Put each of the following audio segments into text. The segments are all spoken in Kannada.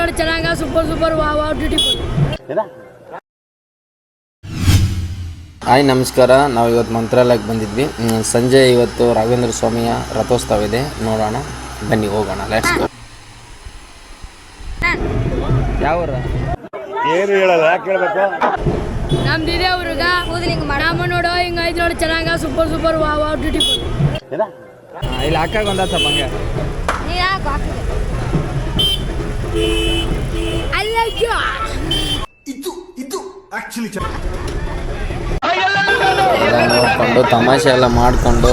ನೋಡಿ ಚೆನ್ನಾಗ ಸೂಪರ್ ವಾವ್ ಬ್ಯೂಟಿಫುಲ್. ಹಾಯ್ ನಮಸ್ಕಾರ. ನಾವು ಇವತ್ತು ಮಂತ್ರಾಲಯಕ್ಕೆ ಬಂದಿದ್ವಿ. ಸಂಜೆ ಇವತ್ತು ರಾಘವೇಂದ್ರ ಸ್ವಾಮಿಯ ರಥೋತ್ಸವ ಇದೆ, ನೋಡೋಣ ಬನ್ನಿ ಹೋಗೋಣ. Let's go. ಯಾವ ಏನು ಹೇಳಲ್ಲ, ಯಾಕೆ ಹೇಳ್ಬೇಕು? ನಮ್ದಿದೆ ಅವ್ರಿಗೆ ನಮ್ಮ ನೋಡೋ ಹಿಂಗೈತೆ ನೋಡಿ ಚೆನ್ನಾಗ ಸೂಪರ್ ವಾವ್ ಬ್ಯೂಟಿಫುಲ್. ಇಲ್ಲಿ ಹಾಕಾಗ ಒಂದಾತ ಬಂಗೆ ನೋಡ್ಕೊಂಡು ತಮಾಷೆ ಎಲ್ಲ ಮಾಡಿಕೊಂಡು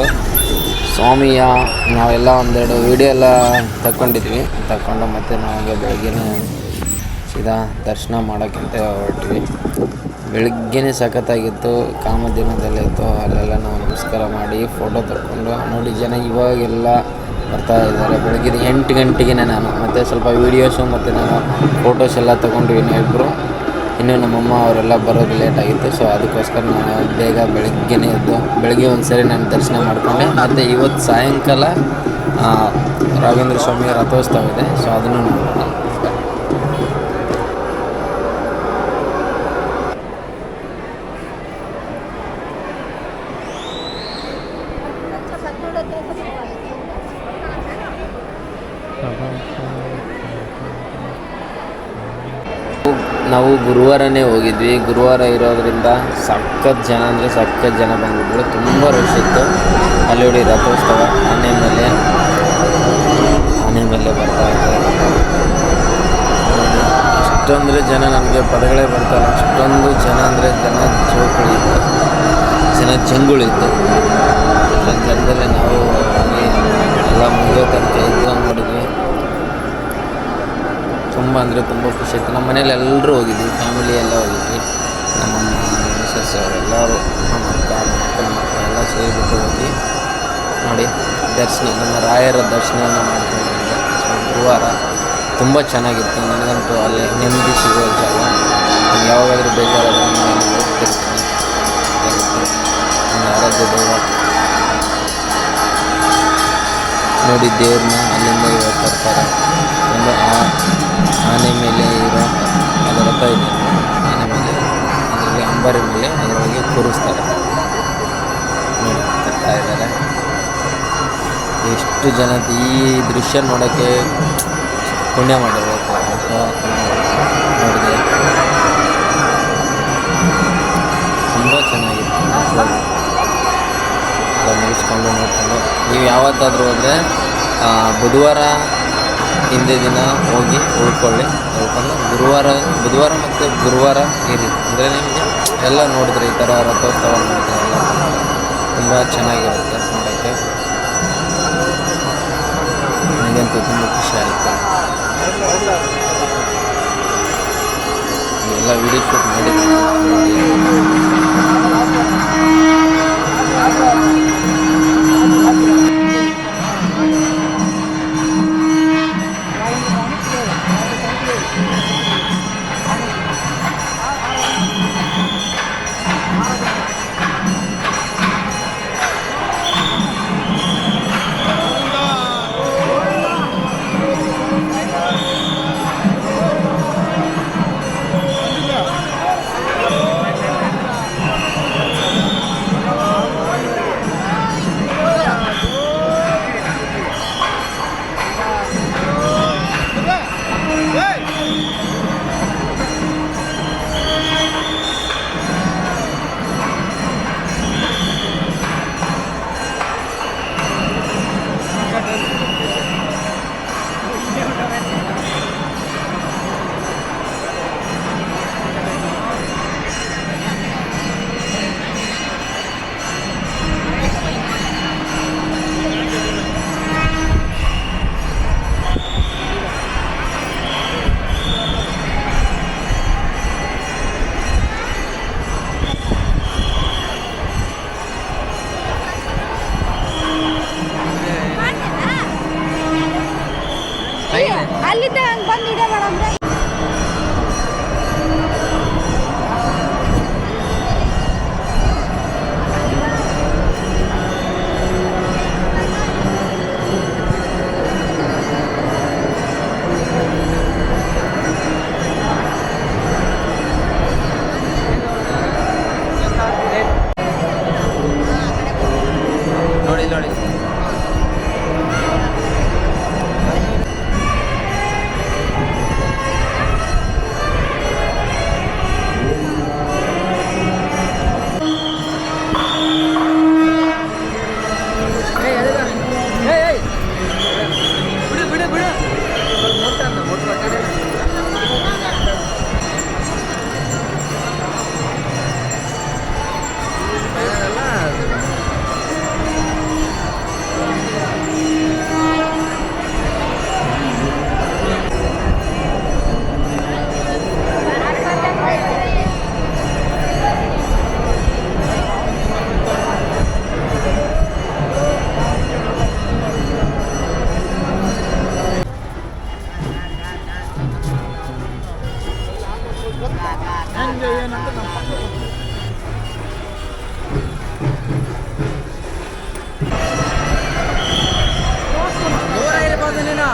ಸ್ವಾಮಿಯ ನಾವೆಲ್ಲ ಒಂದೆರಡು ವಿಡಿಯೋ ಎಲ್ಲ ತಗೊಂಡು ಮತ್ತು ನಾವು ಬೆಳಗ್ಗೆನೇ ಸೀದಾ ದರ್ಶನ ಮಾಡೋಕ್ಕಿಂತ ಹೊರಟ್ವಿ. ಬೆಳಗ್ಗೆನೇ ಸಖತ್ತಾಗಿತ್ತು, ಕಾಮದಿನದಲ್ಲೇ ಇತ್ತು. ಅಲ್ಲೆಲ್ಲ ನಾವು ನಮಸ್ಕಾರ ಮಾಡಿ ಫೋಟೋ ತಗೊಂಡು ನೋಡಿ. ಜನ ಇವಾಗೆಲ್ಲ ಬರ್ತಾ ಇದ್ದಾರೆ. ಬೆಳಗ್ಗೆ 8 ಗಂಟೆಗೆ ನಾನು ಮತ್ತು ಸ್ವಲ್ಪ ವೀಡಿಯೋಸು ಮತ್ತು ನಾನು ಫೋಟೋಸ್ ಎಲ್ಲ ತೊಗೊಂಡ್ವಿ ಇಬ್ಬರು. ಇನ್ನೂ ನಮ್ಮಮ್ಮ ಅವರೆಲ್ಲ ಬರೋದು ಲೇಟಾಗಿತ್ತು. ಸೊ ಅದಕ್ಕೋಸ್ಕರ ನಾನು ಬೇಗ ಬೆಳಗ್ಗೆನೇ ಎದ್ದು ಬೆಳಗ್ಗೆ ಒಂದು ಸರಿ ನಾನು ದರ್ಶನ ಮಾಡಿಕೊಂಡೆ. ಮತ್ತು ಇವತ್ತು ಸಾಯಂಕಾಲ ರಾಘವೇಂದ್ರ ಸ್ವಾಮಿಯ ರಥೋತ್ಸವ ಇದೆ. ಸೊ ಅದನ್ನು ನೋಡೋಣ. ನಾವು ಗುರುವಾರನೇ ಹೋಗಿದ್ವಿ. ಗುರುವಾರ ಇರೋದ್ರಿಂದ ಸಖತ್ ಜನ ಬಂದಿದ್ರು. ತುಂಬ ರಶ್ ಇತ್ತು. ಅಲ್ಲಿ ನೋಡಿ ರಥೋತ್ಸವ ಆನೆ ಮೇಲೆ ಬರ್ತಾ ಇದ್ದಾರೆ. ಅಷ್ಟೊಂದರೆ ಜನ, ನನಗೆ ಪದಗಳೇ ಬರ್ತಾರೆ. ಅಷ್ಟೊಂದು ಜನ ಅಂದರೆ ಜನ ಜಂಗುಳಿತ್ತು. ಜನದಲ್ಲಿ ನಾವು ಹೋಗಿ ಎಲ್ಲ ಮುಗಿಯೋ ತನಕ ಇದ್ದು ನೋಡಿದ್ವಿ. ತುಂಬ ಖುಷಿ ಆಯಿತು. ನಮ್ಮ ಮನೇಲಿ ಎಲ್ಲರೂ ಹೋಗಿದ್ವಿ, ಫ್ಯಾಮಿಲಿ ಎಲ್ಲ ಹೋಗಿದ್ವಿ. ನಮ್ಮ ಮಿಸಸ್ ಅವರೆಲ್ಲರೂ, ನಮ್ಮ ಅಕ್ಕ ಮಕ್ಕಳು ಎಲ್ಲ ಸೇರಿಬಿಟ್ಟು ಹೋಗಿ ನೋಡಿ ನಮ್ಮ ರಾಯರ ದರ್ಶನನ ಮಾಡ್ಕೊಂಡಿದ್ದೆ. ಸೊ ಗುರುವಾರ ತುಂಬ ಚೆನ್ನಾಗಿತ್ತು. ನನಗಂತೂ ಅಲ್ಲಿ ನೆಮ್ಮದಿ ಸಿಗೋ ಜಾಗ. ನಾನು ಯಾವಾಗಾದರೂ ಬೇಜಾರಾದರೆ ನಾನು ಹೋಗ್ತಿರ್ತೀನಿ. ನನ್ನ ಆರಾಧ್ಯ ದೈವ ನೋಡಿ ದೇವ್ರನ್ನ ಅಲ್ಲಿಂದ ಇವತ್ತು ತರ್ತಾರೆ. ಒಂದು ಆನೆ ಮೇಲೆ ಇರೋ ಅದು ರಥ ಇದೆ, ಆನೆ ಮೇಲೆ ಅದರಲ್ಲಿ ಅಂಬಾರಿ ಮೇಲೆ ಅದರೊಳಗೆ ಕೂರಿಸ್ತಾರೆ. ನೋಡಿ ತರ್ತಾ ಇದ್ದಾರೆ. ಎಷ್ಟು ಜನ ಈ ದೃಶ್ಯ ನೋಡೋಕ್ಕೆ ಪುಣ್ಯ ಮಾಡಿರಬೇಕು. ನೋಡಿದೆ, ತುಂಬ ಚೆನ್ನಾಗಿತ್ತು. ಮುಗಿಸ್ಕೊಂಡು ನೋಡಿಕೊಂಡು ನೀವು ಯಾವತ್ತಾದರೂ ಹೋದರೆ ಬುಧವಾರ ಹಿಂದೆ ದಿನ ಹೋಗಿ ಉಳ್ಕೊಂಡು ಬುಧವಾರ ಮತ್ತು ಗುರುವಾರ ಇರಿ. ಅಂದರೆ ನಿಮಗೆ ಎಲ್ಲ ನೋಡಿದ್ರೆ ಈ ಥರ ರಥೋತ್ಸವ ನೋಡಿದ್ರೆ ಎಲ್ಲ ತುಂಬ ಚೆನ್ನಾಗಿರುತ್ತೆ ನೋಡೋಕ್ಕೆ. ನನಗಂತೂ ತುಂಬ ಖುಷಿ ಆಯಿತು. ಎಲ್ಲ ವಿಡಿಯೋ ಶೂಟ್ ಮಾಡಿದ್ದೀನಿ. ಹೆಂಗೆ ಏನಂತ ನಮ್ಮ ಪಕ್ಕ ದೂರ ಇರ್ಬೋದು ನೀನು